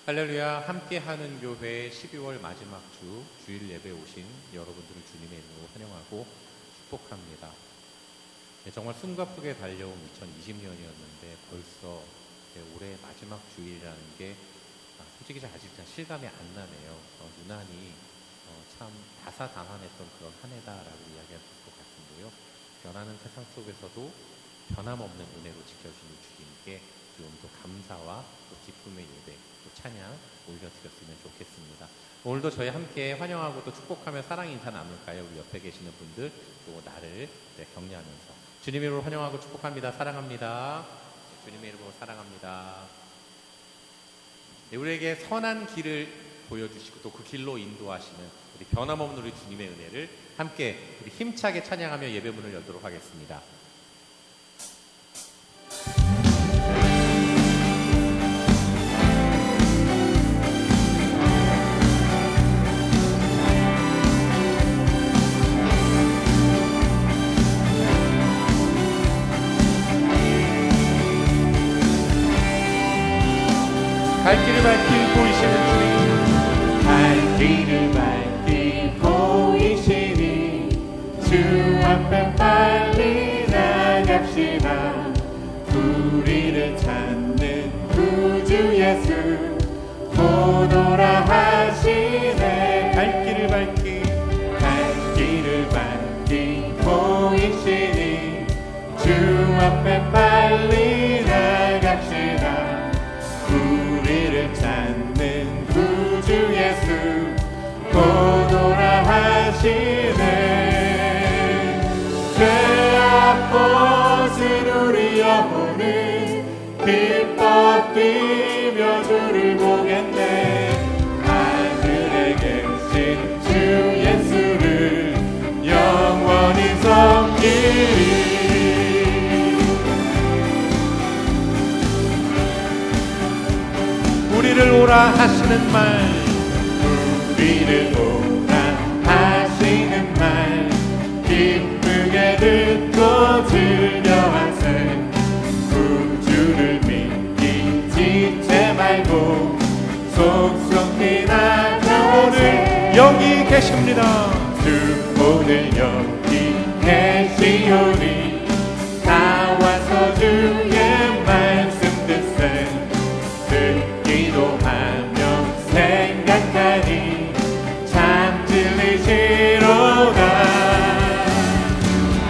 할렐루야. 함께하는 교회 12월 마지막 주 주일 예배에 오신 여러분들을 주님의 이름으로 환영하고 축복합니다. 정말 숨가쁘게 달려온 2020년이었는데 벌써 올해 마지막 주일이라는 게 솔직히 아직 실감이 안 나네요. 유난히 참 다사다난했던 그런 한 해다라고 이야기할 수 있을 것 같은데요. 변하는 세상 속에서도 변함없는 은혜로 지켜주는 주님께 오늘도 감사와 또 기쁨의 예배, 또 찬양 올려드렸으면 좋겠습니다. 오늘도 저희 함께 환영하고 또 축복하며 사랑 인사 나눌까요? 우리 옆에 계시는 분들 또 나를 격려하면서 주님의 이름으로 환영하고 축복합니다. 사랑합니다. 주님의 이름으로 사랑합니다. 우리에게 선한 길을 보여주시고 또 그 길로 인도하시는 우리 변함없는 우리 주님의 은혜를 함께 우리 힘차게 찬양하며 예배문을 열도록 하겠습니다. 갈 길을 밝히 보이시는 주님, 갈 길을 밝히 보이시니 주 앞에 빨리 나갑시다. 우리를 찾는 구주 예수 오노라 하시네. 갈 길을 밝히 보이시니 주 앞에 빨리 나갑시다. 우리를 찾는 구주 예수 오노라 하시네. 죄악 벗은 우리 영혼은 기뻐 뛰며 주를 보겠네. 하늘에 계신 주 예수를 영원히 섬기리. 우리를 오라 하시는 말, 우리를 오라 하시는 말 기쁘게 듣고 즐겨하세. 구주를 믿기 지체 말고 속속히 나가세. 여기 계십니다. 주 오늘 여기 계시오니 나와서 주의 말씀 듣세. 기도하며 생각하니 참 진리시로다.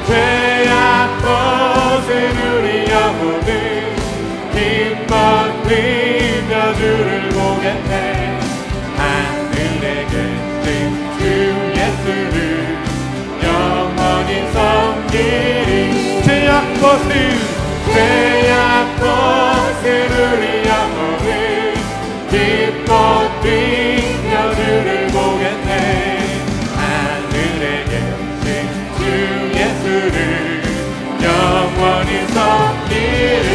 죄악 벗은 우리 영혼은 기뻐 뛰며 주를 보겠네. 하늘에 계신 주 예수를 영원히 섬기리. 죄악 벗은 우리 영혼을 기뻐 뛰며 주를 보겠네. 하늘에 계신 주 예수를 영원히 섬기리.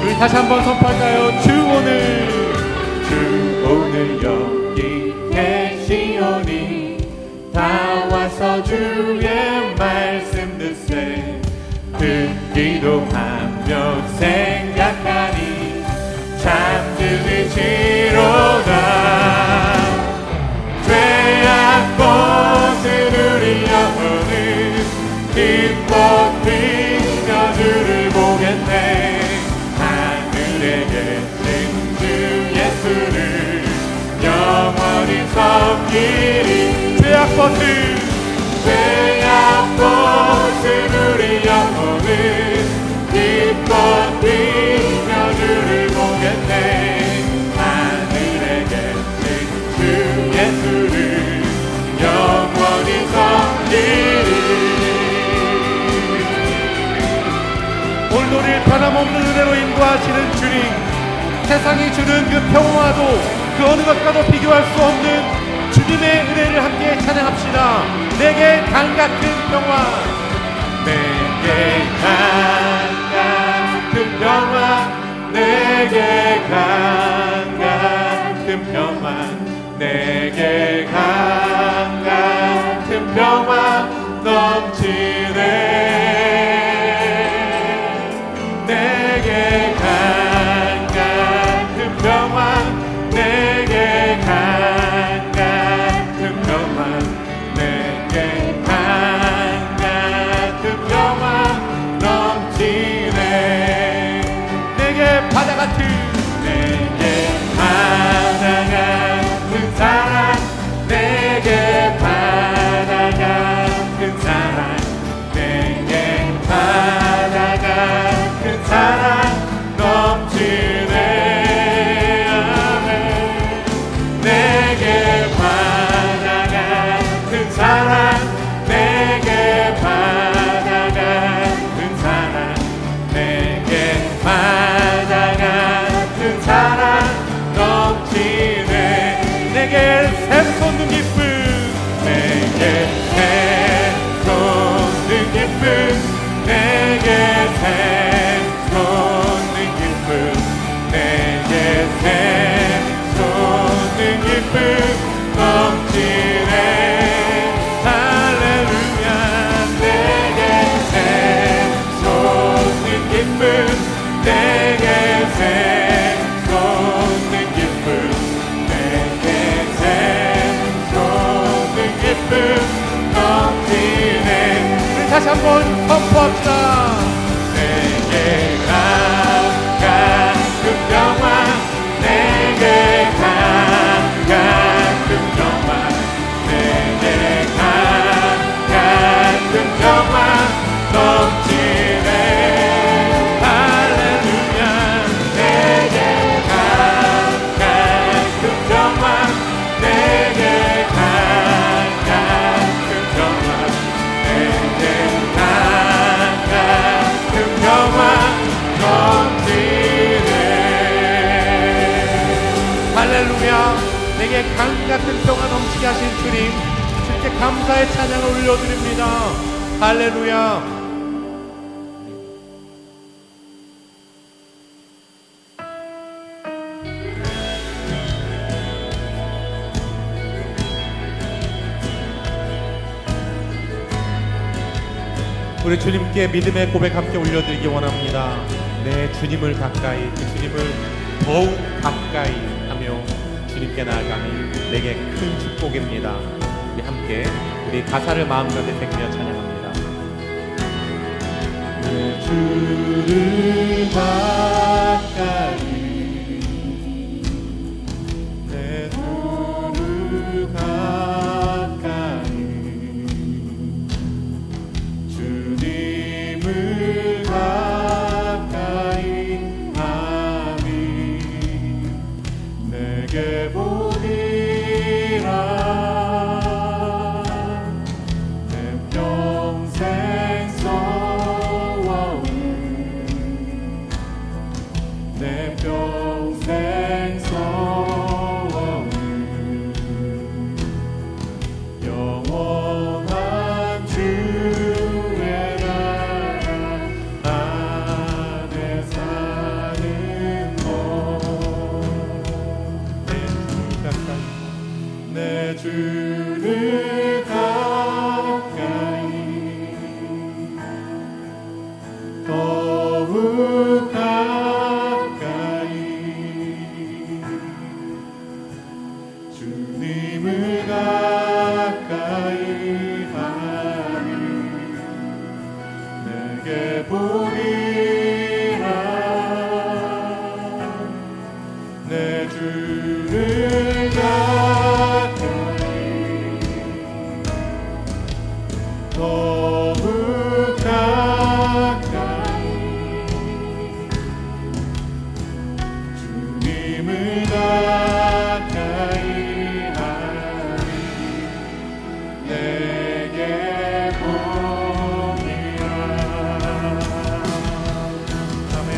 우리 다시 한번 선포할까요? 주 오늘 여기 계시오니 다 와서 주의 말씀 듣세. 듣기도 하며 생각하니 참 들으시로다. 죄악 벗은 우리 영혼은 기뻐 뛰며 주를 보겠네. 하늘에 계신 주 예수를 영원히 섬기리. 죄악 벗은 우리 영혼은 기뻐 뛰며 주를 보겠네. 하늘에 계신 주 예수를 영원히 섬기리. 오늘도 우리를 변함없는 은혜로 인도하시는 주님, 세상이 주는 그 평화도 그 어느 것과도 비교할 수 없는 주님의 은혜를 함께 찬양합시다. 내게 강 같은 평화, 내게 강 같은 평화, 내게 강 같은 평화 같은 내게 바다 같은 사랑 내게 바다 같은 사랑 내게 바다 같은 사랑 넘치네 아멘 내게 바다 같은 사랑 내게 바다 같은 사랑 내게 바다 같은 사랑 넘치네 내게 샘솟는 기쁨 내게 샘솟는 기쁨 내게 샘솟는 기쁨 내게 샘솟는 기쁨 넘치네 할렐루야 내게 샘솟는 기쁨 내게 샘솟는 기쁨 내게 샘솟는 기쁨 넘치네 우리 다시 한번 선포합시다. 내게 가끔 영광 내게 가끔 영광 내게 가끔 영광 넘치네 할렐루야 내게 가끔 영광 내게 가끔 영광 내게 가끔 영광 넘치네 할렐루야. 내게 강 같은 평화 넘치게 하신 주님, 주께 감사의 찬양을 올려드립니다. 할렐루야. 우리 주님께 믿음의 고백 함께 올려드리기 원합니다. 내 주님을 가까이, 그 주님을 더욱 가까이 하며 주님께 나아가니 내게 큰 축복입니다. 우리 함께 우리 가사를 마음가짐 새기며 찬양합니다. 내 주를 가까이 내 주를 가까이 주님을 가까이 하니 내게 보리라 내 평생 소원 내 평생 소원 영원한 주의 나라 안에 사는 내 주를 가까이 더욱 가까이 주님을 가까이 하니 내게 보리라 내 주를 더욱 가까이 주님을 가까이 하니 내게 보리라 아멘.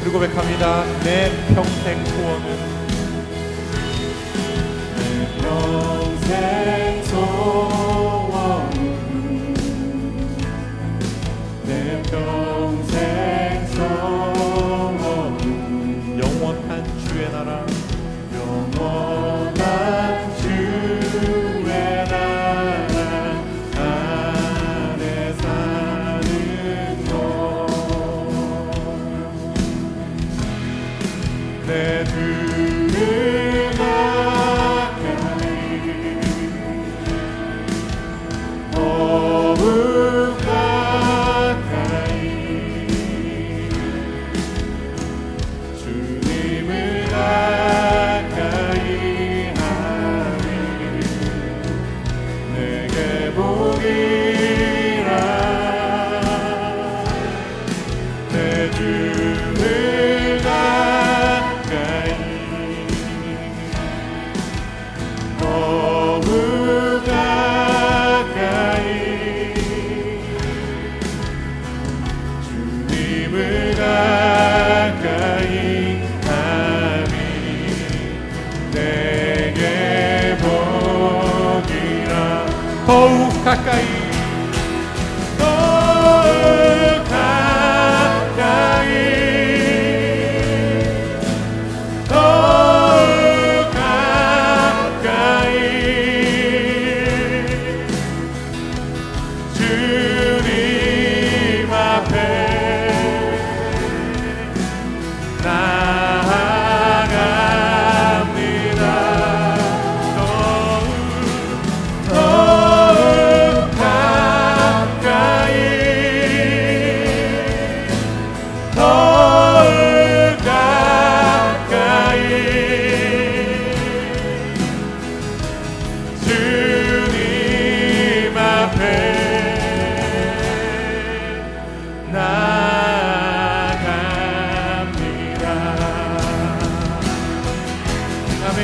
그리고 고백합니다. 내 평생 소원은 평생 소원 내 평생 소원 영원한 주의 나라 영원한 주의 나라 안에 보리라. 내 주를 가까이 너무 가까이 주님을 가까이 하니 내게 복이라. 더욱 가까이 더욱 가까이 더욱 가까이 주님 앞에 나아갑니다. 더욱 가까이 더욱 가까이 주님 앞에 나아갑니다. 아멘.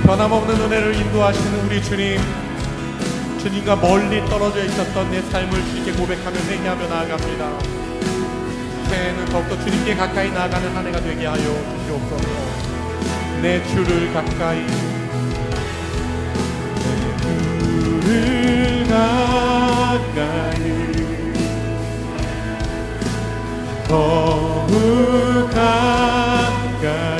변함없는 은혜를 인도하시는 우리 주님, 주님과 멀리 떨어져 있었던 내 삶을 주님께 고백하며 회개하며 나아갑니다. 새해에는 더욱더 주님께 가까이 나아가는 한 해가 되게 하여 주시옵소서. 내 주를 가까이 주를 가까이 더욱 가까이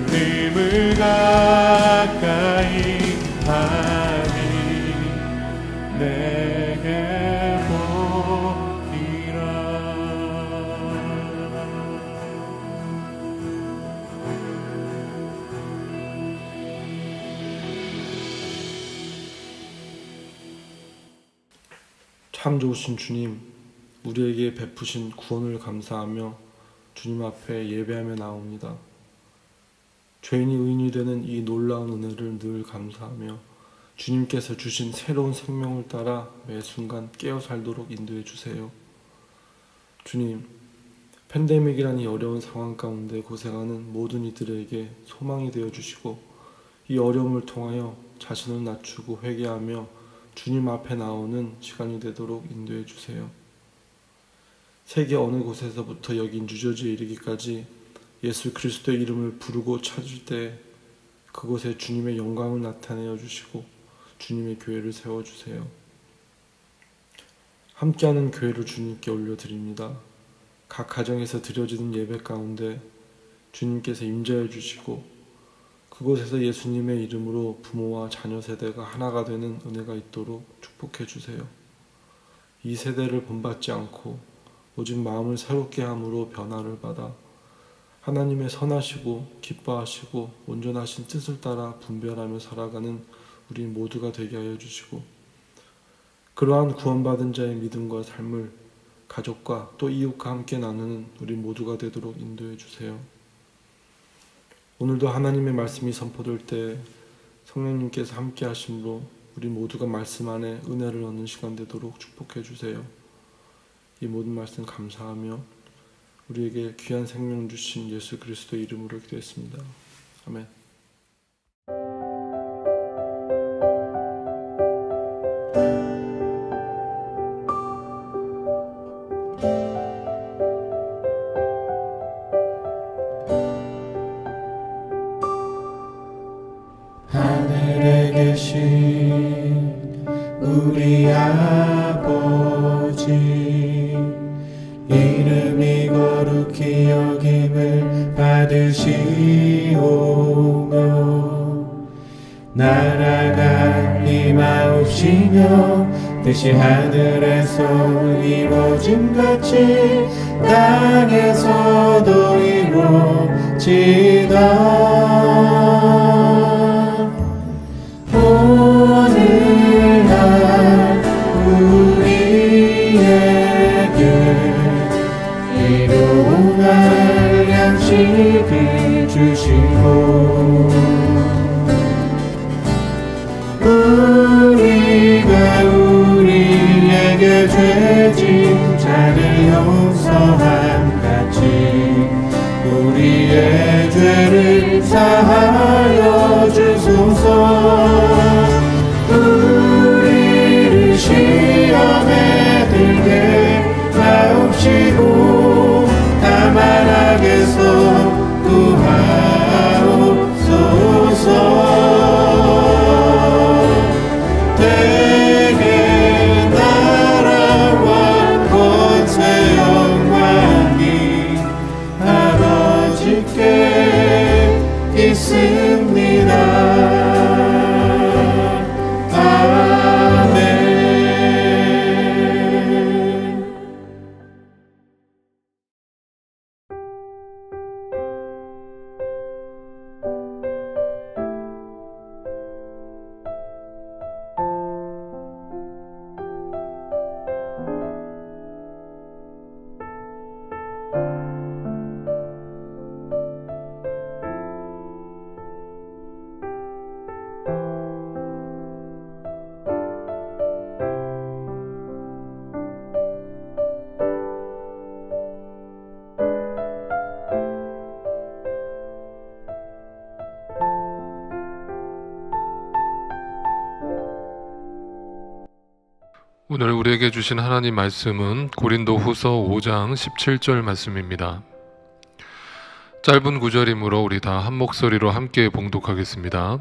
주님을 가까이 하니 내게 보리라. 참 좋으신 주님, 우리에게 베푸신 구원을 감사하며 주님 앞에 예배하며 나옵니다. 죄인이 의인이 되는 이 놀라운 은혜를 늘 감사하며 주님께서 주신 새로운 생명을 따라 매 순간 깨어 살도록 인도해 주세요. 주님, 팬데믹이라는 이 어려운 상황 가운데 고생하는 모든 이들에게 소망이 되어 주시고 이 어려움을 통하여 자신을 낮추고 회개하며 주님 앞에 나오는 시간이 되도록 인도해 주세요. 세계 어느 곳에서부터 여기 뉴저지에 이르기까지 예수 그리스도의 이름을 부르고 찾을 때 그곳에 주님의 영광을 나타내어 주시고 주님의 교회를 세워주세요. 함께하는 교회를 주님께 올려드립니다. 각 가정에서 드려지는 예배 가운데 주님께서 임재해 주시고 그곳에서 예수님의 이름으로 부모와 자녀 세대가 하나가 되는 은혜가 있도록 축복해 주세요. 이 세대를 본받지 않고 오직 마음을 새롭게 함으로 변화를 받아 하나님의 선하시고 기뻐하시고 온전하신 뜻을 따라 분별하며 살아가는 우리 모두가 되게 하여 주시고 그러한 구원받은 자의 믿음과 삶을 가족과 또 이웃과 함께 나누는 우리 모두가 되도록 인도해 주세요. 오늘도 하나님의 말씀이 선포될 때 성령님께서 함께 하심으로 우리 모두가 말씀 안에 은혜를 얻는 시간 되도록 축복해 주세요. 이 모든 말씀 감사하며 우리에게 귀한 생명 주신 예수 그리스도의 이름으로 기도했습니다. 아멘. 하늘에 계신 우리 아버지 이름이 거룩히 여김을 받으시오며 나라가 임하옵시며 뜻이 하늘에서 이루어짐같이 땅에서도 이루어지다. 오늘날 우리에게 일용할 양식을 주시고 우리가 우리에게 죄진 자를 용서함 같이 우리의 죄를 사하여 주소서. 우리를 시험에 들게 하옵시고 다만 악에서 구하옵소서. 대개 나라와 권세 영광이 아버지께 있습니다. 오늘 우리에게 주신 하나님 말씀은 고린도후서 5장 17절 말씀입니다. 짧은 구절이므로 우리 다 한 목소리로 함께 봉독하겠습니다.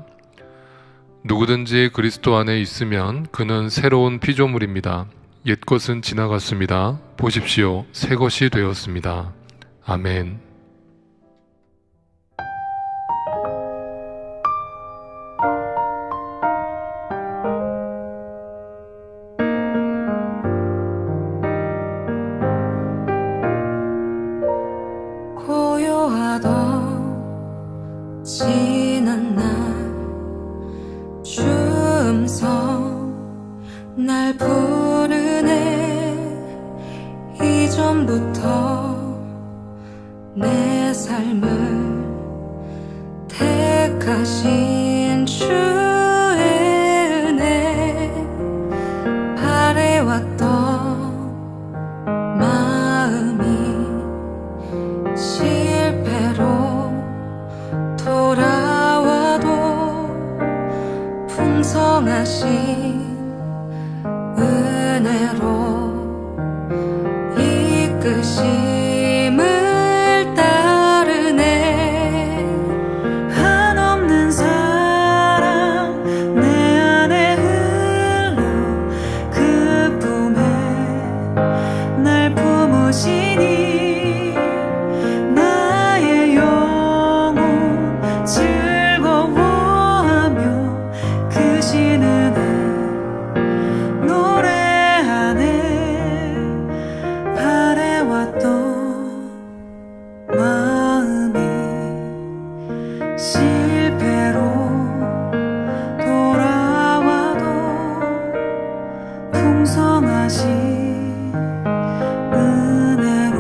누구든지 그리스도 안에 있으면 그는 새로운 피조물입니다. 옛것은 지나갔습니다. 보십시오, 새 것이 되었습니다. 아멘. 지난 날 주음성 날 부르네. 이전부터 내 삶을 택하신 주의 은혜 바래왔던 마음이 실패로 돌아와도 풍성하신 은혜로 이끄심을 따르네. 한없는 사랑 내 안에 흘러 그 품에 날 품으시니 풍성하신 은혜로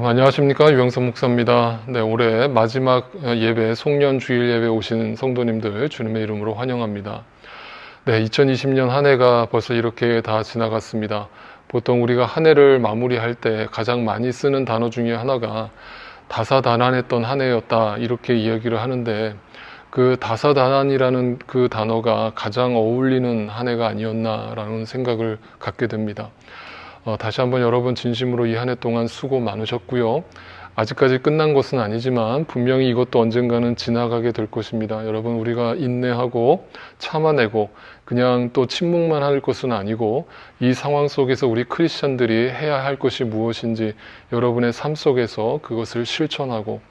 안녕하십니까, 유영선 목사입니다. 네, 올해 마지막 예배, 송년 주일 예배 오신 성도님들 주님의 이름으로 환영합니다. 네, 2020년 한 해가 벌써 이렇게 다 지나갔습니다. 보통 우리가 한 해를 마무리할 때 가장 많이 쓰는 단어 중에 하나가 다사다난했던 한 해였다, 이렇게 이야기를 하는데, 그 다사다난이라는 그 단어가 가장 어울리는 한 해가 아니었나라는 생각을 갖게 됩니다. 다시 한번 여러분 진심으로 이 한 해 동안 수고 많으셨고요. 아직까지 끝난 것은 아니지만 분명히 이것도 언젠가는 지나가게 될 것입니다. 여러분, 우리가 인내하고 참아내고 그냥 또 침묵만 할 것은 아니고, 이 상황 속에서 우리 크리스천들이 해야 할 것이 무엇인지 여러분의 삶 속에서 그것을 실천하고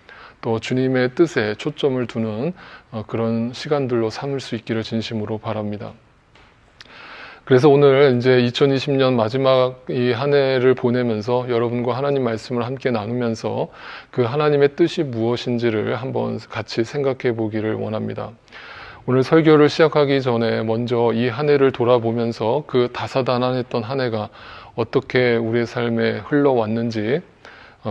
또 주님의 뜻에 초점을 두는 그런 시간들로 삼을 수 있기를 진심으로 바랍니다. 그래서 오늘 이제 2020년 마지막 이 한 해를 보내면서 여러분과 하나님 말씀을 함께 나누면서 그 하나님의 뜻이 무엇인지를 한번 같이 생각해 보기를 원합니다. 오늘 설교를 시작하기 전에 먼저 이 한 해를 돌아보면서 그 다사다난했던 한 해가 어떻게 우리의 삶에 흘러왔는지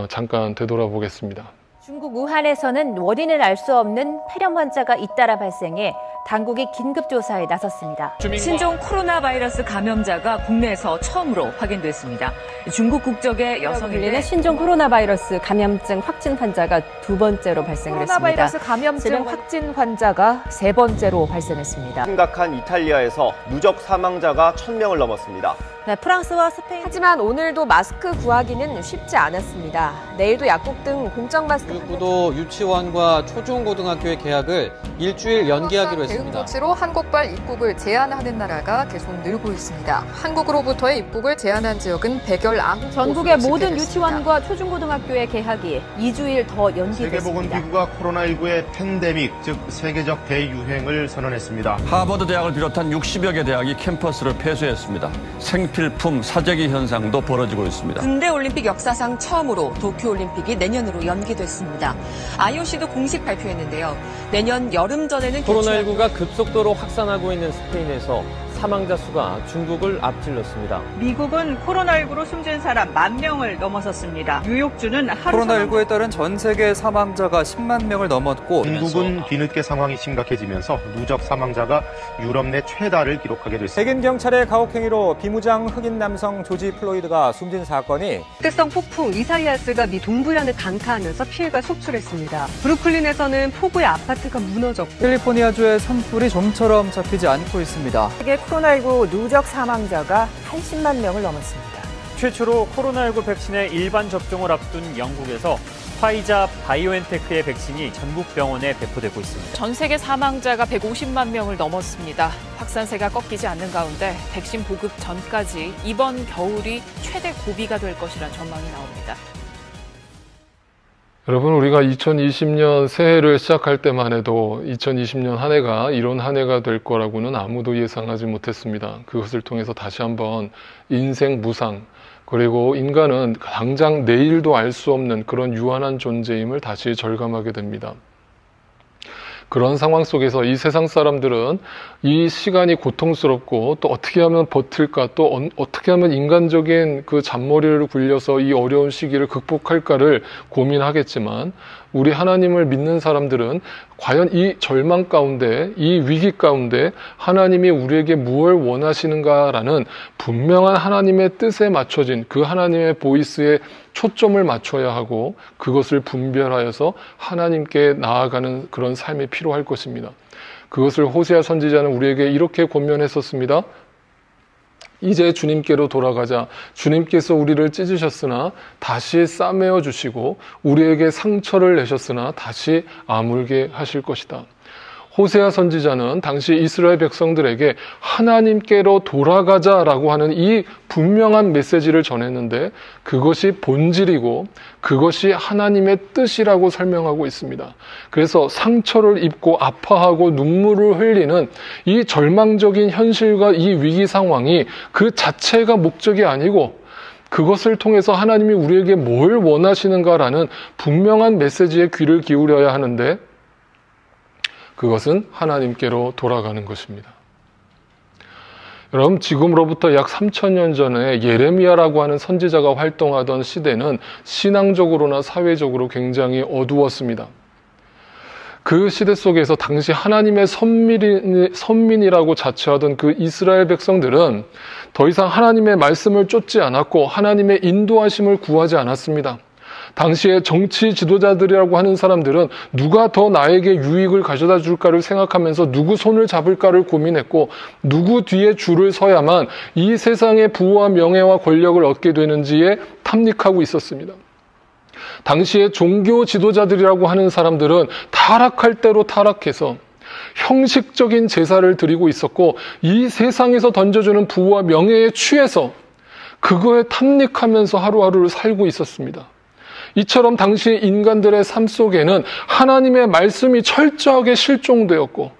잠깐 되돌아보겠습니다. 중국 우한에서는 원인을 알 수 없는 폐렴 환자가 잇따라 발생해 당국이 긴급조사에 나섰습니다. 신종 코로나 바이러스 감염자가 국내에서 처음으로 확인됐습니다. 중국 국적의 여성인데 신종 코로나 바이러스 감염증 확진 환자가 두 번째로 발생을 했습니다. 코로나 바이러스 감염증 확진 환자가 세 번째로 발생했습니다. 심각한 이탈리아에서 누적 사망자가 1000명을 넘었습니다. 네, 프랑스와 스페인. 하지만 오늘도 마스크 구하기는 쉽지 않았습니다. 내일도 약국 등 공적 마스크. 교육부도 유치원과 초중고등학교의 개학을 일주일 연기하기로 했습니다. 대응 조치로 한국발 입국을 제한하는 나라가 계속 늘고 있습니다. 한국으로부터의 입국을 제한한 지역은 119곳으로 전국의 모든 집계됐습니다. 유치원과 초중고등학교의 개학이 2주일 더 연기됐습니다. 세계보건기구가 코로나19의 팬데믹, 즉 세계적 대유행을 선언했습니다. 하버드 대학을 비롯한 60여 개 대학이 캠퍼스를 폐쇄했습니다. 생필품 사재기 현상도 벌어지고 있습니다. 군대올림픽 역사상 처음으로 도쿄올림픽이 내년으로 연기됐습니다. IOC도 공식 발표했는데요. 내년 여름 전에는 코로나19가 급속도로 확산하고 있는 스페인에서 사망자 수가 중국을 앞질렀습니다. 미국은 코로나19로 숨진 사람 10,000명을 넘어섰습니다. 뉴욕주는 하루 코로나19에 따른 전 세계 사망자가 10만 명을 넘었고, 중국은 뒤늦게 상황이 심각해지면서 누적 사망자가 유럽 내 최다를 기록하게 됐습니다. 백인 경찰의 가혹행위로 비무장 흑인 남성 조지 플로이드가 숨진 사건이 특성 폭풍 이사이아스가 미 동부연을 강타하면서 피해가 속출했습니다. 브루클린에서는 폭우의 아파트가 무너졌고, 캘리포니아주의 산불이 좀처럼 잡히지 않고 있습니다. 세계 코로나19 누적 사망자가 80만 명을 넘었습니다. 최초로 코로나19 백신의 일반 접종을 앞둔 영국에서 화이자 바이오엔테크의 백신이 전국 병원에 배포되고 있습니다. 전 세계 사망자가 150만 명을 넘었습니다. 확산세가 꺾이지 않는 가운데 백신 보급 전까지 이번 겨울이 최대 고비가 될 것이란 전망이 나옵니다. 여러분, 우리가 2020년 새해를 시작할 때만 해도 2020년 한 해가 이런 한 해가 될 거라고는 아무도 예상하지 못했습니다. 그것을 통해서 다시 한번 인생 무상, 그리고 인간은 당장 내일도 알 수 없는 그런 유한한 존재임을 다시 절감하게 됩니다. 그런 상황 속에서 이 세상 사람들은 이 시간이 고통스럽고 또 어떻게 하면 버틸까, 또 어떻게 하면 인간적인 그 잔머리를 굴려서 이 어려운 시기를 극복할까를 고민하겠지만, 우리 하나님을 믿는 사람들은 과연 이 절망 가운데, 이 위기 가운데 하나님이 우리에게 무엇을 원하시는가라는 분명한 하나님의 뜻에 맞춰진 그 하나님의 보이스에 초점을 맞춰야 하고, 그것을 분별하여서 하나님께 나아가는 그런 삶이 필요할 것입니다. 그것을 호세아 선지자는 우리에게 이렇게 권면했었습니다. 이제 주님께로 돌아가자. 주님께서 우리를 찢으셨으나 다시 싸매어 주시고 우리에게 상처를 내셨으나 다시 아물게 하실 것이다. 호세아 선지자는 당시 이스라엘 백성들에게 하나님께로 돌아가자라고 하는 이 분명한 메시지를 전했는데, 그것이 본질이고 그것이 하나님의 뜻이라고 설명하고 있습니다. 그래서 상처를 입고 아파하고 눈물을 흘리는 이 절망적인 현실과 이 위기 상황이 그 자체가 목적이 아니고, 그것을 통해서 하나님이 우리에게 뭘 원하시는가라는 분명한 메시지에 귀를 기울여야 하는데, 그것은 하나님께로 돌아가는 것입니다. 여러분, 지금으로부터 약 3000년 전에 예레미야라고 하는 선지자가 활동하던 시대는 신앙적으로나 사회적으로 굉장히 어두웠습니다. 그 시대 속에서 당시 하나님의 선민이라고 자처하던 그 이스라엘 백성들은 더 이상 하나님의 말씀을 쫓지 않았고 하나님의 인도하심을 구하지 않았습니다. 당시에 정치 지도자들이라고 하는 사람들은 누가 더 나에게 유익을 가져다 줄까를 생각하면서 누구 손을 잡을까를 고민했고 누구 뒤에 줄을 서야만 이 세상의 부와 명예와 권력을 얻게 되는지에 탐닉하고 있었습니다. 당시에 종교 지도자들이라고 하는 사람들은 타락할 대로 타락해서 형식적인 제사를 드리고 있었고 이 세상에서 던져주는 부와 명예에 취해서 그거에 탐닉하면서 하루하루를 살고 있었습니다. 이처럼 당시 인간들의 삶 속에는 하나님의 말씀이 철저하게 실종되었고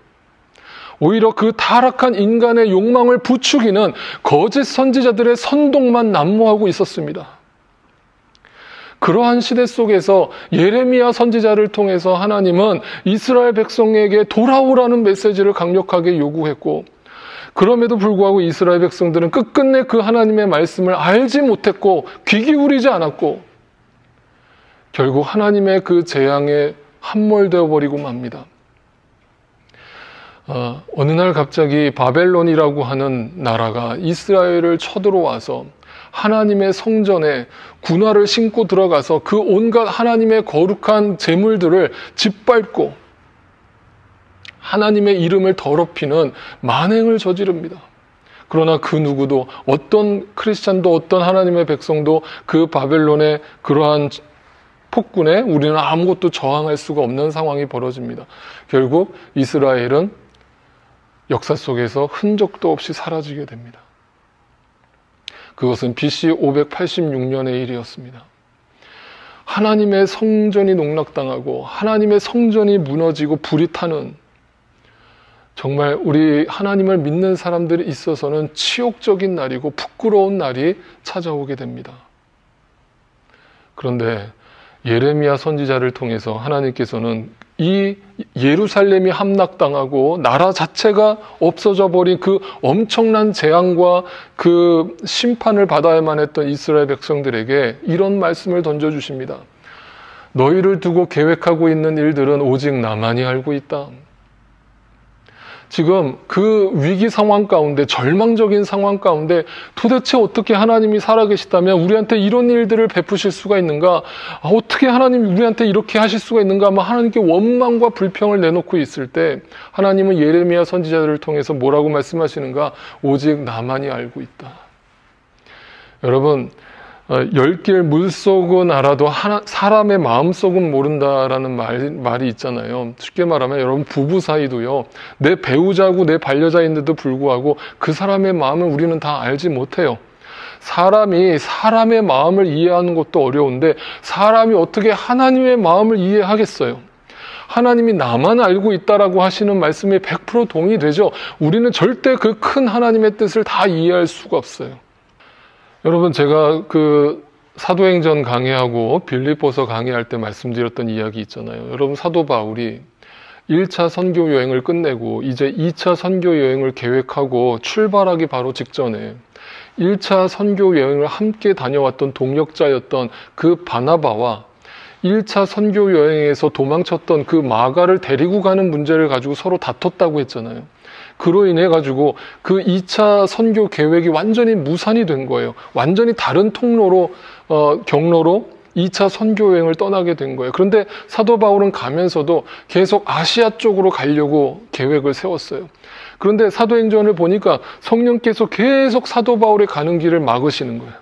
오히려 그 타락한 인간의 욕망을 부추기는 거짓 선지자들의 선동만 난무하고 있었습니다. 그러한 시대 속에서 예레미야 선지자를 통해서 하나님은 이스라엘 백성에게 돌아오라는 메시지를 강력하게 요구했고 그럼에도 불구하고 이스라엘 백성들은 끝끝내 그 하나님의 말씀을 알지 못했고 귀 기울이지 않았고 결국 하나님의 그 재앙에 함몰되어 버리고 맙니다. 어느 날 갑자기 바벨론이라고 하는 나라가 이스라엘을 쳐들어와서 하나님의 성전에 군화를 신고 들어가서 그 온갖 하나님의 거룩한 제물들을 짓밟고 하나님의 이름을 더럽히는 만행을 저지릅니다. 그러나 그 누구도 어떤 크리스찬도 어떤 하나님의 백성도 그 바벨론의 그러한 폭군에 우리는 아무것도 저항할 수가 없는 상황이 벌어집니다. 결국 이스라엘은 역사 속에서 흔적도 없이 사라지게 됩니다. 그것은 BC 586년의 일이었습니다. 하나님의 성전이 농락당하고 하나님의 성전이 무너지고 불이 타는 정말 우리 하나님을 믿는 사람들이 있어서는 치욕적인 날이고 부끄러운 날이 찾아오게 됩니다. 그런데 예레미야 선지자를 통해서 하나님께서는 이 예루살렘이 함락당하고 나라 자체가 없어져 버린 그 엄청난 재앙과 그 심판을 받아야만 했던 이스라엘 백성들에게 이런 말씀을 던져주십니다. 너희를 두고 계획하고 있는 일들은 오직 나만이 알고 있다. 지금 그 위기 상황 가운데 절망적인 상황 가운데 도대체 어떻게 하나님이 살아계시다면 우리한테 이런 일들을 베푸실 수가 있는가? 어떻게 하나님이 우리한테 이렇게 하실 수가 있는가? 하나님께 원망과 불평을 내놓고 있을 때 하나님은 예레미야 선지자들을 통해서 뭐라고 말씀하시는가? 오직 나만이 알고 있다. 여러분, 10길 물속은 알아도 사람의 마음속은 모른다라는 말이 있잖아요. 쉽게 말하면 여러분 부부 사이도요. 내 배우자고 내 반려자인데도 불구하고 그 사람의 마음을 우리는 다 알지 못해요. 사람이 사람의 마음을 이해하는 것도 어려운데 사람이 어떻게 하나님의 마음을 이해하겠어요? 하나님이 나만 알고 있다라고 하시는 말씀에 100% 동의되죠. 우리는 절대 그 큰 하나님의 뜻을 다 이해할 수가 없어요. 여러분, 제가 그 사도행전 강의하고 빌립보서 강의할 때 말씀드렸던 이야기 있잖아요. 여러분, 사도 바울이 1차 선교 여행을 끝내고 이제 2차 선교 여행을 계획하고 출발하기 바로 직전에 1차 선교 여행을 함께 다녀왔던 동역자였던 그 바나바와 1차 선교 여행에서 도망쳤던 그 마가를 데리고 가는 문제를 가지고 서로 다퉜다고 했잖아요. 그로 인해 가지고 그 2차 선교 계획이 완전히 무산이 된 거예요. 완전히 다른 통로로 경로로 2차 선교 여행을 떠나게 된 거예요. 그런데 사도 바울은 가면서도 계속 아시아 쪽으로 가려고 계획을 세웠어요. 그런데 사도행전을 보니까 성령께서 계속 사도 바울의 가는 길을 막으시는 거예요.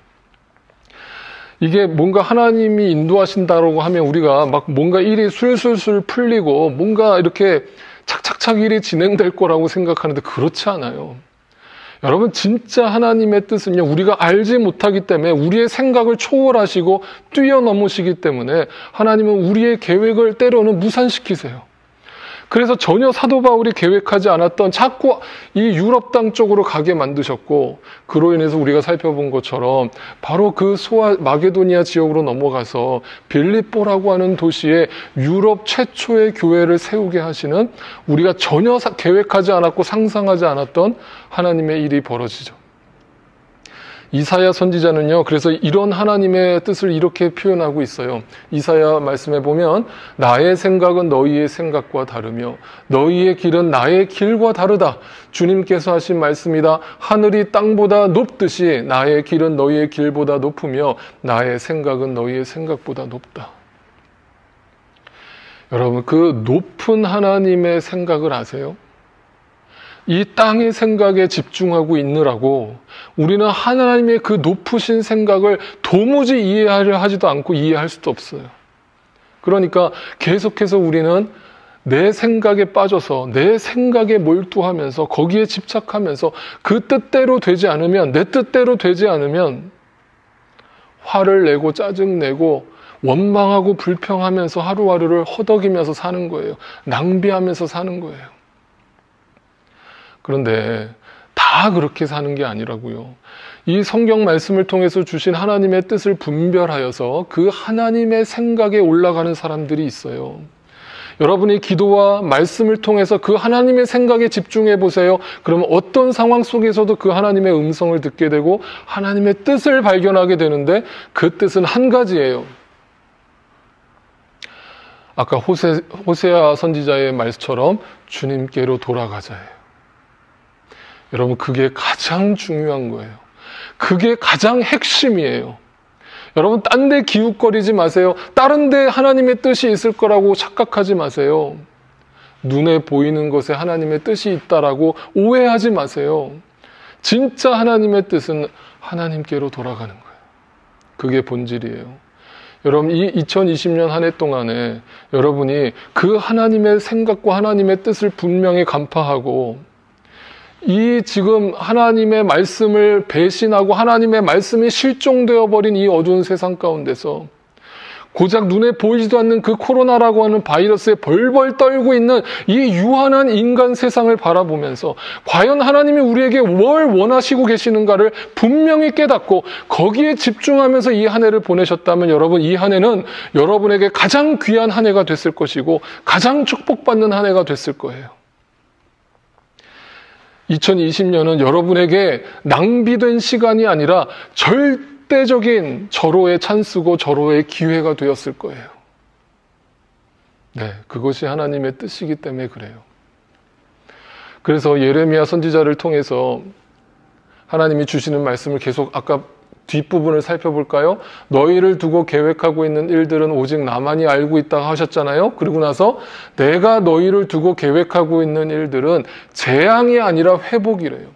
이게 뭔가 하나님이 인도하신다고 하면 우리가 막 뭔가 일이 술술술 풀리고 뭔가 이렇게 착착착 일이 진행될 거라고 생각하는데 그렇지 않아요. 여러분, 진짜 하나님의 뜻은요, 우리가 알지 못하기 때문에 우리의 생각을 초월하시고 뛰어넘으시기 때문에 하나님은 우리의 계획을 때로는 무산시키세요. 그래서 전혀 사도 바울이 계획하지 않았던 자꾸 이 유럽 땅 쪽으로 가게 만드셨고, 그로 인해서 우리가 살펴본 것처럼 바로 그 마게도니아 지역으로 넘어가서 빌립보라고 하는 도시에 유럽 최초의 교회를 세우게 하시는, 우리가 전혀 계획하지 않았고 상상하지 않았던 하나님의 일이 벌어지죠. 이사야 선지자는요, 그래서 이런 하나님의 뜻을 이렇게 표현하고 있어요. 이사야 말씀에 보면 나의 생각은 너희의 생각과 다르며 너희의 길은 나의 길과 다르다. 주님께서 하신 말씀이다. 하늘이 땅보다 높듯이 나의 길은 너희의 길보다 높으며 나의 생각은 너희의 생각보다 높다. 여러분, 그 높은 하나님의 생각을 아세요? 이 땅의 생각에 집중하고 있느라고 우리는 하나님의 그 높으신 생각을 도무지 이해하려 하지도 않고 이해할 수도 없어요. 그러니까 계속해서 우리는 내 생각에 빠져서 내 생각에 몰두하면서 거기에 집착하면서 그 뜻대로 되지 않으면, 내 뜻대로 되지 않으면 화를 내고 짜증내고 원망하고 불평하면서 하루하루를 허덕이면서 사는 거예요. 낭비하면서 사는 거예요. 그런데 다 그렇게 사는 게 아니라고요. 이 성경 말씀을 통해서 주신 하나님의 뜻을 분별하여서 그 하나님의 생각에 올라가는 사람들이 있어요. 여러분이 기도와 말씀을 통해서 그 하나님의 생각에 집중해 보세요. 그러면 어떤 상황 속에서도 그 하나님의 음성을 듣게 되고 하나님의 뜻을 발견하게 되는데, 그 뜻은 한 가지예요. 아까 호세아 선지자의 말처럼 주님께로 돌아가자예요. 여러분, 그게 가장 중요한 거예요. 그게 가장 핵심이에요. 여러분, 딴 데 기웃거리지 마세요. 다른 데 하나님의 뜻이 있을 거라고 착각하지 마세요. 눈에 보이는 것에 하나님의 뜻이 있다라고 오해하지 마세요. 진짜 하나님의 뜻은 하나님께로 돌아가는 거예요. 그게 본질이에요. 여러분, 이 2020년 한 해 동안에 여러분이 그 하나님의 생각과 하나님의 뜻을 분명히 간파하고, 이 지금 하나님의 말씀을 배신하고 하나님의 말씀이 실종되어 버린 이 어두운 세상 가운데서 고작 눈에 보이지도 않는 그 코로나라고 하는 바이러스에 벌벌 떨고 있는 이 유한한 인간 세상을 바라보면서 과연 하나님이 우리에게 뭘 원하시고 계시는가를 분명히 깨닫고 거기에 집중하면서 이 한 해를 보내셨다면, 여러분, 이 한 해는 여러분에게 가장 귀한 한 해가 됐을 것이고 가장 축복받는 한 해가 됐을 거예요. 2020년은 여러분에게 낭비된 시간이 아니라 절대적인 절호의 찬스고 절호의 기회가 되었을 거예요. 네, 그것이 하나님의 뜻이기 때문에 그래요. 그래서 예레미야 선지자를 통해서 하나님이 주시는 말씀을 계속 아까 뒷부분을 살펴볼까요? 너희를 두고 계획하고 있는 일들은 오직 나만이 알고 있다고 하셨잖아요. 그리고 나서 내가 너희를 두고 계획하고 있는 일들은 재앙이 아니라 회복이래요.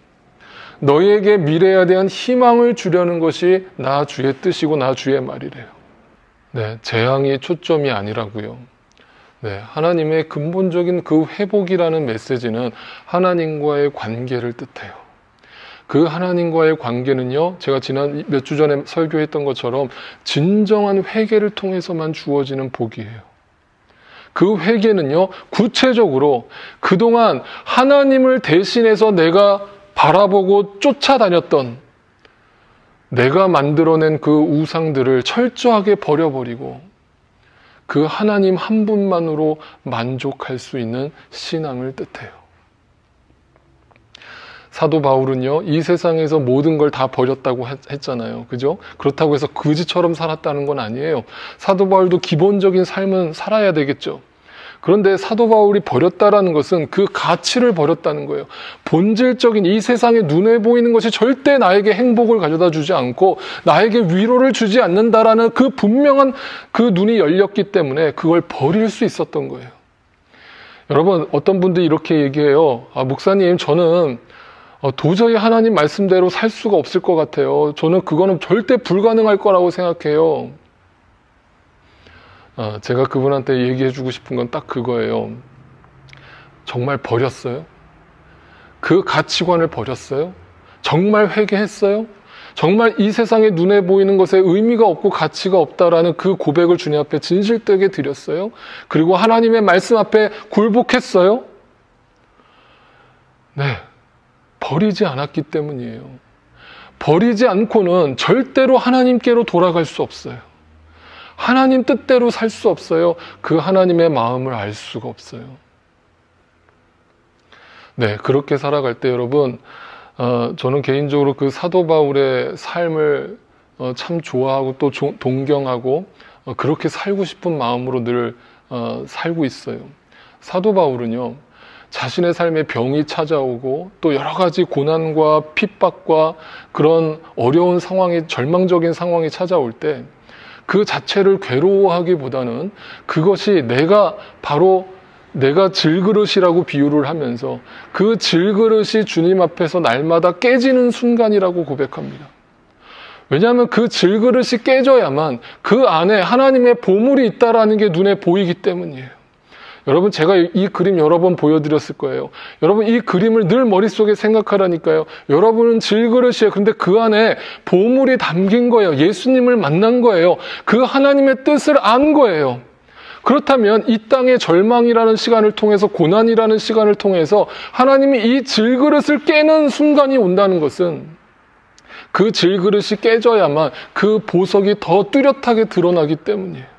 너희에게 미래에 대한 희망을 주려는 것이 나 주의 뜻이고 나 주의 말이래요. 네, 재앙이 초점이 아니라고요. 네, 하나님의 근본적인 그 회복이라는 메시지는 하나님과의 관계를 뜻해요. 그 하나님과의 관계는요, 제가 지난 몇 주 전에 설교했던 것처럼 진정한 회개를 통해서만 주어지는 복이에요. 그 회개는요, 구체적으로 그동안 하나님을 대신해서 내가 바라보고 쫓아다녔던, 내가 만들어낸 그 우상들을 철저하게 버려버리고 그 하나님 한 분만으로 만족할 수 있는 신앙을 뜻해요. 사도 바울은요, 이 세상에서 모든 걸 다 버렸다고 했잖아요. 그죠? 그렇다고 해서 거지처럼 살았다는 건 아니에요. 사도 바울도 기본적인 삶은 살아야 되겠죠. 그런데 사도 바울이 버렸다라는 것은 그 가치를 버렸다는 거예요. 본질적인 이 세상에 눈에 보이는 것이 절대 나에게 행복을 가져다 주지 않고 나에게 위로를 주지 않는다라는 그 분명한 그 눈이 열렸기 때문에 그걸 버릴 수 있었던 거예요. 여러분, 어떤 분들이 이렇게 얘기해요. 목사님, 저는 도저히 하나님 말씀대로 살 수가 없을 것 같아요. 저는 그거는 절대 불가능할 거라고 생각해요. 제가 그분한테 얘기해주고 싶은 건 딱 그거예요. 정말 버렸어요? 그 가치관을 버렸어요? 정말 회개했어요? 정말 이 세상에 눈에 보이는 것에 의미가 없고 가치가 없다라는 그 고백을 주님 앞에 진실되게 드렸어요? 그리고 하나님의 말씀 앞에 굴복했어요? 네, 버리지 않았기 때문이에요. 버리지 않고는 절대로 하나님께로 돌아갈 수 없어요. 하나님 뜻대로 살 수 없어요. 그 하나님의 마음을 알 수가 없어요. 네, 그렇게 살아갈 때 여러분, 저는 개인적으로 그 사도 바울의 삶을 참 좋아하고 또 동경하고 그렇게 살고 싶은 마음으로 늘 살고 있어요. 사도 바울은요, 자신의 삶에 병이 찾아오고 또 여러 가지 고난과 핍박과 그런 어려운 상황이, 절망적인 상황이 찾아올 때 그 자체를 괴로워하기보다는 그것이 내가 질그릇이라고 비유를 하면서 그 질그릇이 주님 앞에서 날마다 깨지는 순간이라고 고백합니다. 왜냐하면 그 질그릇이 깨져야만 그 안에 하나님의 보물이 있다라는 게 눈에 보이기 때문이에요. 여러분, 제가 이 그림 여러 번 보여드렸을 거예요. 여러분, 이 그림을 늘 머릿속에 생각하라니까요. 여러분은 질그릇이에요. 근데 그 안에 보물이 담긴 거예요. 예수님을 만난 거예요. 그 하나님의 뜻을 안 거예요. 그렇다면 이 땅의 절망이라는 시간을 통해서, 고난이라는 시간을 통해서 하나님이 이 질그릇을 깨는 순간이 온다는 것은 그 질그릇이 깨져야만 그 보석이 더 뚜렷하게 드러나기 때문이에요.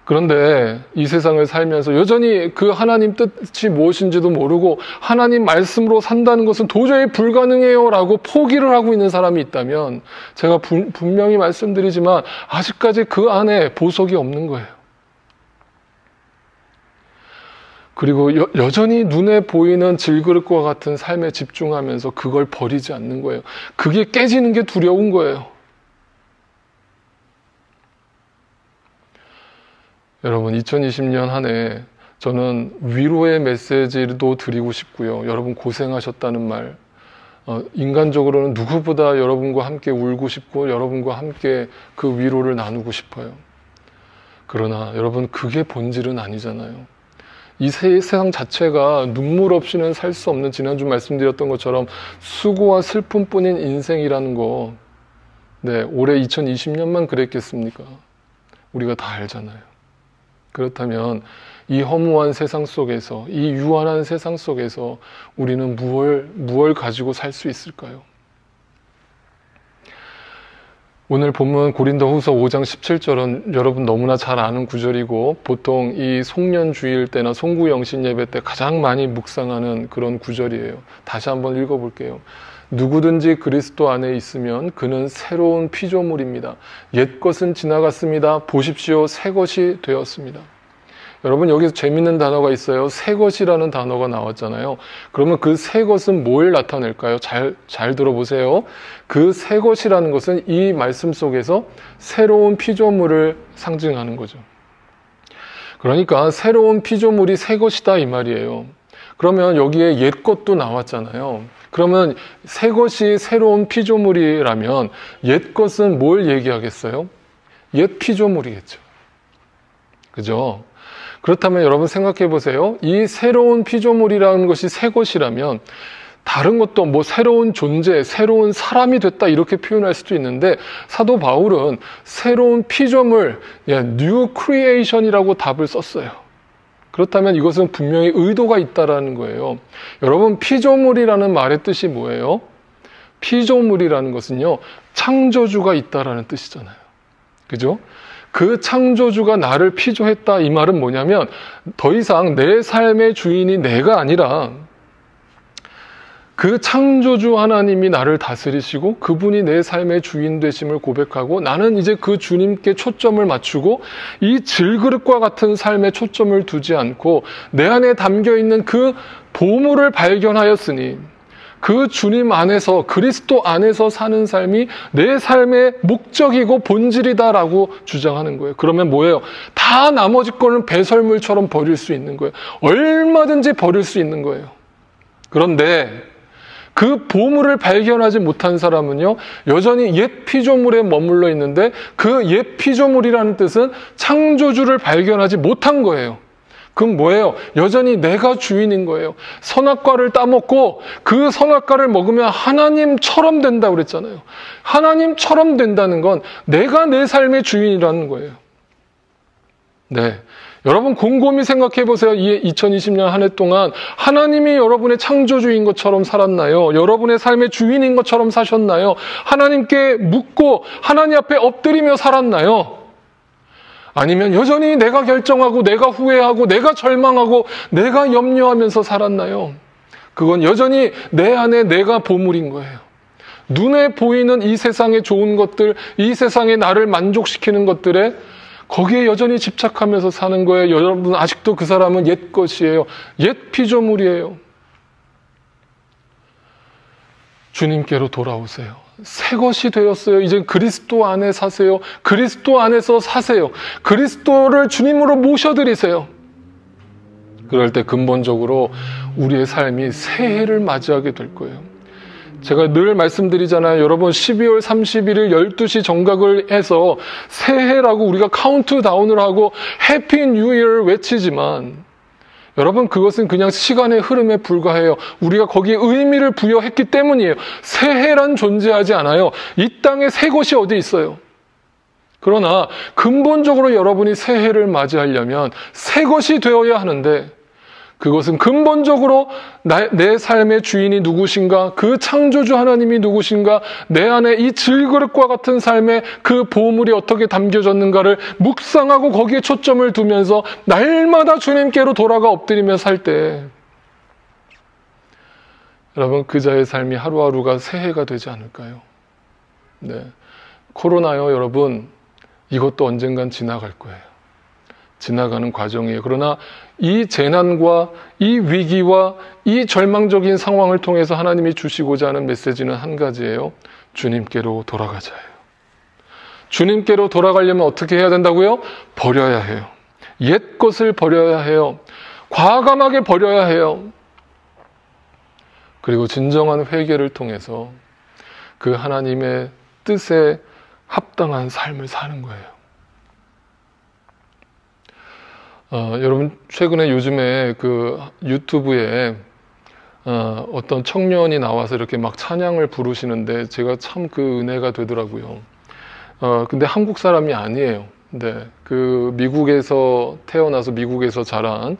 그런데 이 세상을 살면서 여전히 그 하나님 뜻이 무엇인지도 모르고 하나님 말씀으로 산다는 것은 도저히 불가능해요 라고 포기를 하고 있는 사람이 있다면 제가 분명히 말씀드리지만 아직까지 그 안에 보석이 없는 거예요. 그리고 여전히 눈에 보이는 질그릇과 같은 삶에 집중하면서 그걸 버리지 않는 거예요. 그게 깨지는 게 두려운 거예요. 여러분, 2020년 한 해 저는 위로의 메시지도 드리고 싶고요. 여러분 고생하셨다는 말, 인간적으로는 누구보다 여러분과 함께 울고 싶고 여러분과 함께 그 위로를 나누고 싶어요. 그러나 여러분, 그게 본질은 아니잖아요. 이 세상 자체가 눈물 없이는 살 수 없는, 지난주 말씀드렸던 것처럼 수고와 슬픔뿐인 인생이라는 거, 네, 올해 2020년만 그랬겠습니까? 우리가 다 알잖아요. 그렇다면 이 허무한 세상 속에서, 이 유한한 세상 속에서 우리는 무엇을 가지고 살 수 있을까요? 오늘 본문 고린도후서 5장 17절은 여러분 너무나 잘 아는 구절이고 보통 이 송년주일 때나 송구영신 예배 때 가장 많이 묵상하는 그런 구절이에요. 다시 한번 읽어볼게요. 누구든지 그리스도 안에 있으면 그는 새로운 피조물입니다. 옛것은 지나갔습니다. 보십시오. 새 것이 되었습니다. 여러분, 여기서 재밌는 단어가 있어요. 새 것이라는 단어가 나왔잖아요. 그러면 그 새 것은 뭘 나타낼까요? 잘 들어보세요. 그 새 것이라는 것은 이 말씀 속에서 새로운 피조물을 상징하는 거죠. 그러니까 새로운 피조물이 새 것이다 이 말이에요. 그러면 여기에 옛 것도 나왔잖아요. 그러면 새 것이 새로운 피조물이라면 옛 것은 뭘 얘기하겠어요? 옛 피조물이겠죠. 그죠? 그렇다면 여러분 생각해 보세요. 이 새로운 피조물이라는 것이 새 것이라면 다른 것도 뭐 새로운 존재, 새로운 사람이 됐다 이렇게 표현할 수도 있는데 사도 바울은 새로운 피조물, new creation이라고 답을 썼어요. 그렇다면 이것은 분명히 의도가 있다라는 거예요. 여러분, 피조물이라는 말의 뜻이 뭐예요? 피조물이라는 것은요, 창조주가 있다라는 뜻이잖아요. 그죠? 그 창조주가 나를 피조했다 이 말은 뭐냐면 더 이상 내 삶의 주인이 내가 아니라 그 창조주 하나님이 나를 다스리시고 그분이 내 삶의 주인 되심을 고백하고 나는 이제 그 주님께 초점을 맞추고 이 질그릇과 같은 삶에 초점을 두지 않고 내 안에 담겨있는 그 보물을 발견하였으니 그 주님 안에서, 그리스도 안에서 사는 삶이 내 삶의 목적이고 본질이다라고 주장하는 거예요. 그러면 뭐예요? 다 나머지 거는 배설물처럼 버릴 수 있는 거예요. 얼마든지 버릴 수 있는 거예요. 그런데 그 보물을 발견하지 못한 사람은요, 여전히 옛 피조물에 머물러 있는데 그 옛 피조물이라는 뜻은 창조주를 발견하지 못한 거예요. 그건 뭐예요? 여전히 내가 주인인 거예요. 선악과를 따먹고 그 선악과를 먹으면 하나님처럼 된다고 그랬잖아요. 하나님처럼 된다는 건 내가 내 삶의 주인이라는 거예요. 네. 여러분 곰곰이 생각해 보세요. 이 2020년 한 해 동안 하나님이 여러분의 창조주인 것처럼 살았나요? 여러분의 삶의 주인인 것처럼 사셨나요? 하나님께 묻고 하나님 앞에 엎드리며 살았나요? 아니면 여전히 내가 결정하고 내가 후회하고 내가 절망하고 내가 염려하면서 살았나요? 그건 여전히 내 안에 내가 보물인 거예요. 눈에 보이는 이 세상의 좋은 것들, 이 세상에 나를 만족시키는 것들에 거기에 여전히 집착하면서 사는 거예요. 여러분 아직도 그 사람은 옛 것이에요. 옛 피조물이에요. 주님께로 돌아오세요. 새 것이 되었어요. 이제 그리스도 안에 사세요. 그리스도 안에서 사세요. 그리스도를 주님으로 모셔드리세요. 그럴 때 근본적으로 우리의 삶이 새해를 맞이하게 될 거예요. 제가 늘 말씀드리잖아요. 여러분 12월 31일 12시 정각을 해서 새해라고 우리가 카운트다운을 하고 해피 뉴 이어를 외치지만 여러분 그것은 그냥 시간의 흐름에 불과해요. 우리가 거기에 의미를 부여했기 때문이에요. 새해란 존재하지 않아요. 이 땅에 새 것이 어디 있어요? 그러나 근본적으로 여러분이 새해를 맞이하려면 새 것이 되어야 하는데 그것은 근본적으로 내 삶의 주인이 누구신가, 그 창조주 하나님이 누구신가, 내 안에 이 질그릇과 같은 삶의 그 보물이 어떻게 담겨졌는가를 묵상하고 거기에 초점을 두면서 날마다 주님께로 돌아가 엎드리며 살 때 여러분 그 자의 삶이 하루하루가 새해가 되지 않을까요? 네, 코로나요 여러분 이것도 언젠간 지나갈 거예요. 지나가는 과정이에요. 그러나 이 재난과 이 위기와 이 절망적인 상황을 통해서 하나님이 주시고자 하는 메시지는 한 가지예요. 주님께로 돌아가자예요. 주님께로 돌아가려면 어떻게 해야 된다고요? 버려야 해요. 옛 것을 버려야 해요. 과감하게 버려야 해요. 그리고 진정한 회개를 통해서 그 하나님의 뜻에 합당한 삶을 사는 거예요. 여러분 최근에 요즘에 그 유튜브에 어떤 청년이 나와서 이렇게 막 찬양을 부르시는데 제가 참 그 은혜가 되더라고요. 근데 한국 사람이 아니에요. 근데 그 미국에서 태어나서 미국에서 자란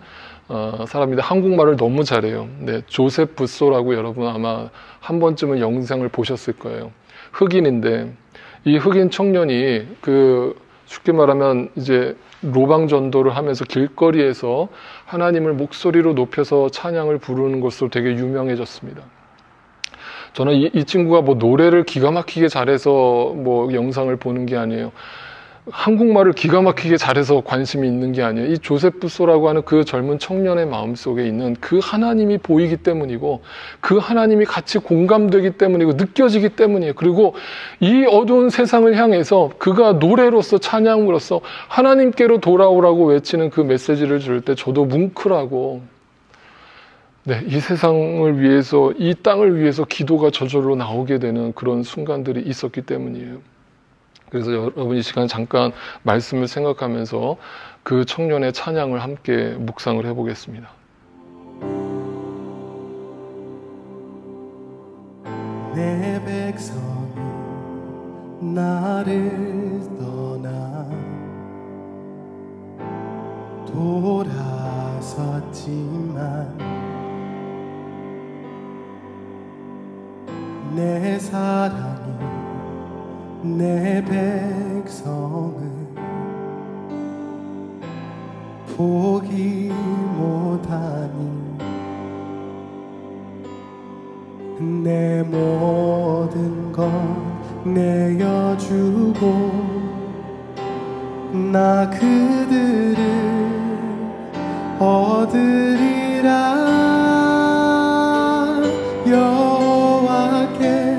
사람인데 한국말을 너무 잘해요. 네, 조셉 부소라고 여러분 아마 한 번쯤은 영상을 보셨을 거예요. 흑인인데 이 흑인 청년이 그 쉽게 말하면 이제 로방 전도를 하면서 길거리에서 하나님을 목소리로 높여서 찬양을 부르는 것으로 되게 유명해졌습니다. 저는 이 친구가 뭐 노래를 기가 막히게 잘해서 뭐 영상을 보는 게 아니에요. 한국말을 기가 막히게 잘해서 관심이 있는 게 아니에요. 이 조셉 부소라고 하는 그 젊은 청년의 마음속에 있는 그 하나님이 보이기 때문이고 그 하나님이 같이 공감되기 때문이고 느껴지기 때문이에요. 그리고 이 어두운 세상을 향해서 그가 노래로서 찬양으로서 하나님께로 돌아오라고 외치는 그 메시지를 들을 때 저도 뭉클하고 네, 이 세상을 위해서 이 땅을 위해서 기도가 저절로 나오게 되는 그런 순간들이 있었기 때문이에요. 그래서 여러분 이 시간 잠깐 말씀을 생각하면서 그 청년의 찬양을 함께 묵상을 해보겠습니다. 내 백성이 나를 떠나 돌아섰지만 내 사랑이 내 백성을 포기 못하니 내 모든 것 내어주고 나 그들을 얻으리라. 여호와께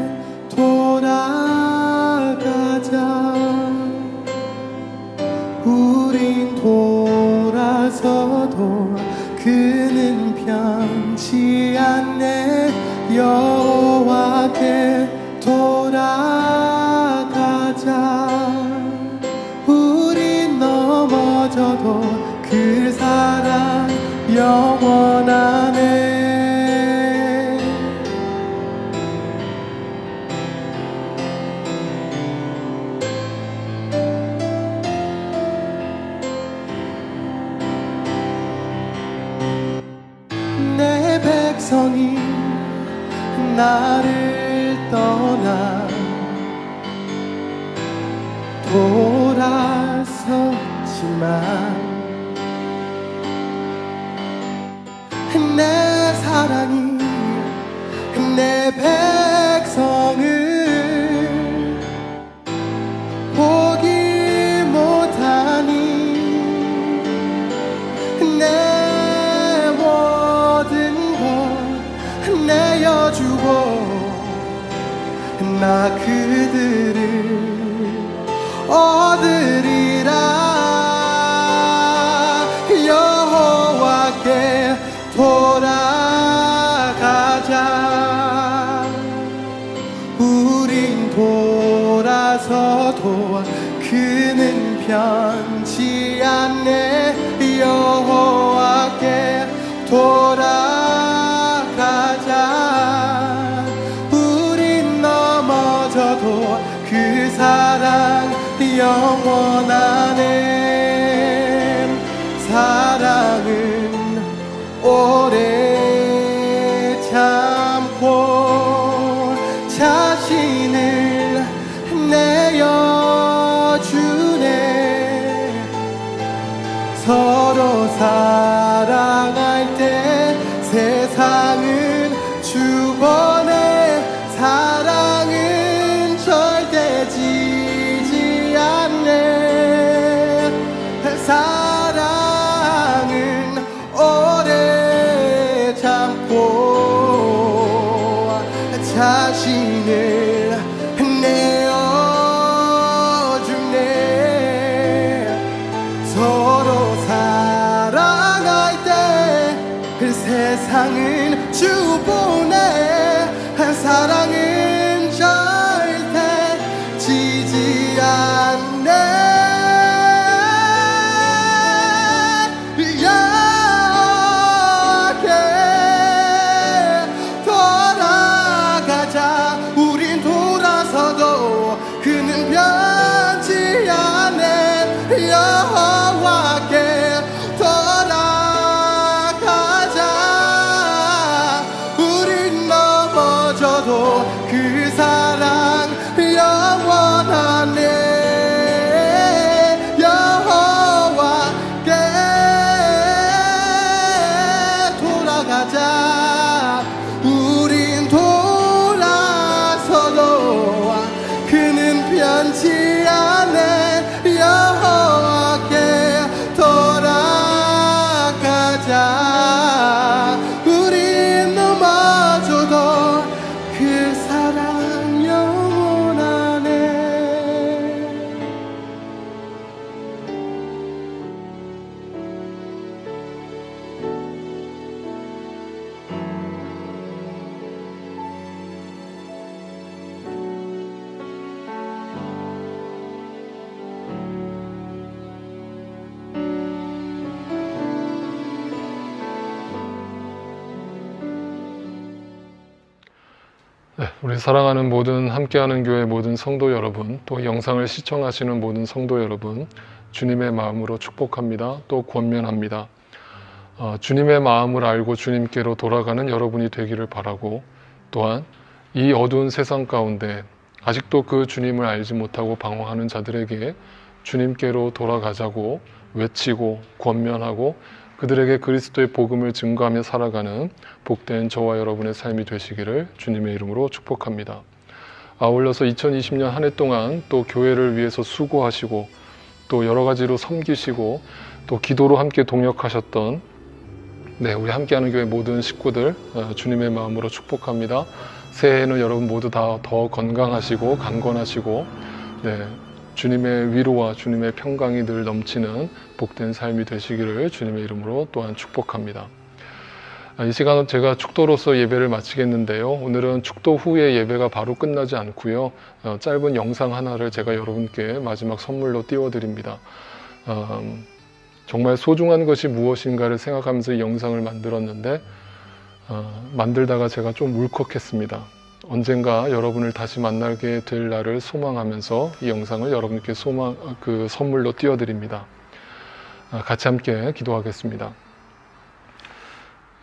우린 돌아서도 그는 편치 않네. 여호와께 돌아가자. 우린 넘어져도 그 사랑 영원하네. 내 백성이 나를 떠나 돌아섰지만 내 사랑이 내 백성을 포기 못하니 내 모든 것 내어주고 나 그들을 얻으리라. 여호와께 돌아가자. 우린 돌아서도 그는 변치 않네. 여호와께 돌아가자. 우린 넘어져도 그 사랑 영원하네. 사랑은 오래 참고 자신을 내어주네. 서로 사랑할 때 세상은 죽어내. 사랑은 절대 지지 않네. 사랑은 오래 참고 자신을 내어주네. 서로 사랑할 때 세상은 주보내. 사랑은 절대 지지 않네. 돌아가자. 우린 돌아서도 그는 변치 않네. 여호와께 돌아가자. 우린 넘어져도 그 사랑 영원하네. 여호와께 돌아가자. 우린 돌아서도 그는 변치 않네. 여호와께 돌아가자. 우린 넘어져도 그 사랑 영원하네. 네, 우리 사랑하는 모든 함께하는 교회 모든 성도 여러분, 또 영상을 시청하시는 모든 성도 여러분, 주님의 마음으로 축복합니다. 또 권면합니다. 주님의 마음을 알고 주님께로 돌아가는 여러분이 되기를 바라고, 또한 이 어두운 세상 가운데 아직도 그 주님을 알지 못하고 방황하는 자들에게 주님께로 돌아가자고 외치고 권면하고 그들에게 그리스도의 복음을 증거하며 살아가는 복된 저와 여러분의 삶이 되시기를 주님의 이름으로 축복합니다. 아울러서 2020년 한 해 동안 또 교회를 위해서 수고하시고 또 여러 가지로 섬기시고 또 기도로 함께 동역하셨던 우리 함께하는 교회 모든 식구들 주님의 마음으로 축복합니다. 새해에는 여러분 모두 다 더 건강하시고 강건하시고 주님의 위로와 주님의 평강이 늘 넘치는 복된 삶이 되시기를 주님의 이름으로 또한 축복합니다. 이 시간은 제가 축도로서 예배를 마치겠는데요. 오늘은 축도 후에 예배가 바로 끝나지 않고요. 짧은 영상 하나를 제가 여러분께 마지막 선물로 띄워드립니다. 정말 소중한 것이 무엇인가를 생각하면서 이 영상을 만들었는데 만들다가 제가 좀 울컥했습니다. 언젠가 여러분을 다시 만나게 될 날을 소망하면서 이 영상을 여러분께 선물로 띄워드립니다. 같이 함께 기도하겠습니다.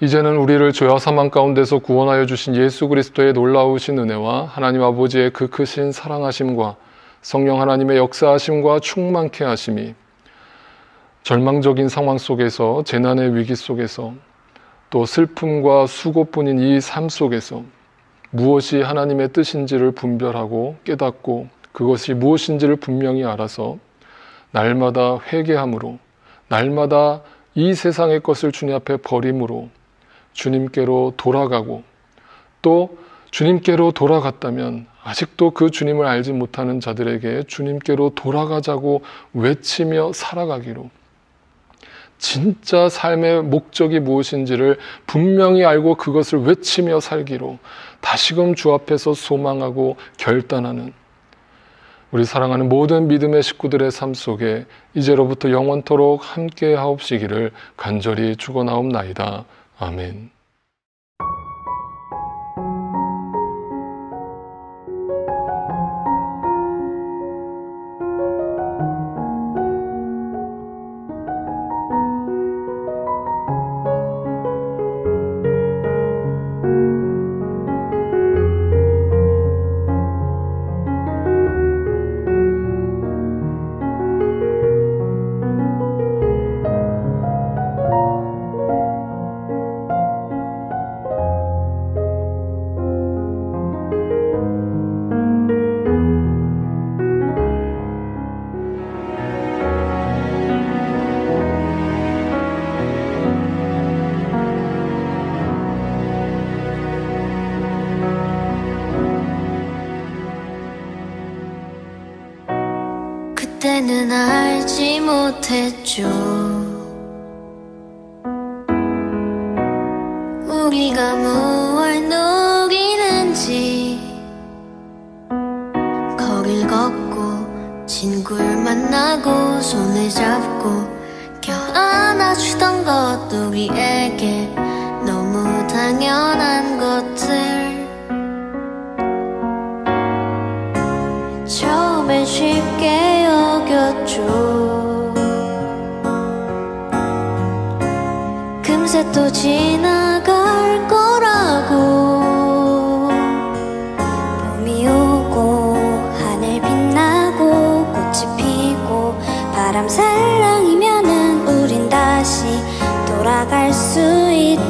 이제는 우리를 죄와 사망 가운데서 구원하여 주신 예수 그리스도의 놀라우신 은혜와 하나님 아버지의 그 크신 사랑하심과 성령 하나님의 역사하심과 충만케 하심이 절망적인 상황 속에서, 재난의 위기 속에서, 또 슬픔과 수고뿐인 이 삶 속에서 무엇이 하나님의 뜻인지를 분별하고 깨닫고 그것이 무엇인지를 분명히 알아서 날마다 회개함으로, 날마다 이 세상의 것을 주님 앞에 버림으로 주님께로 돌아가고, 또 주님께로 돌아갔다면 아직도 그 주님을 알지 못하는 자들에게 주님께로 돌아가자고 외치며 살아가기로, 진짜 삶의 목적이 무엇인지를 분명히 알고 그것을 외치며 살기로 다시금 주 앞에서 소망하고 결단하는 우리 사랑하는 모든 믿음의 식구들의 삶 속에 이제로부터 영원토록 함께 하옵시기를 간절히 축원하옵나이다. 아멘. 그때는 알지 못했죠. 우리가 무얼 누리는지. 거길 걷고 친구를 만나고 손을 잡고 껴안아주던 것, 우리에게 너무 당연한 것들. 처음엔 쉽게 여겼죠. 금세 또 지나갈 거라고. 봄이 오고 하늘 빛나고 꽃이 피고 바람 살랑이면은 우린 다시 돌아갈 수 있다고.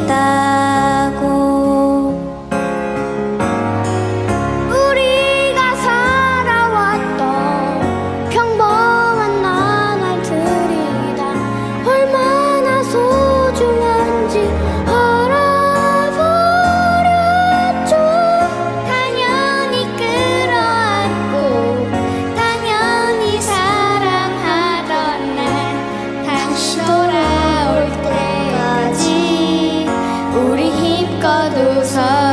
돌아올 때까지 우리 힘껏 웃어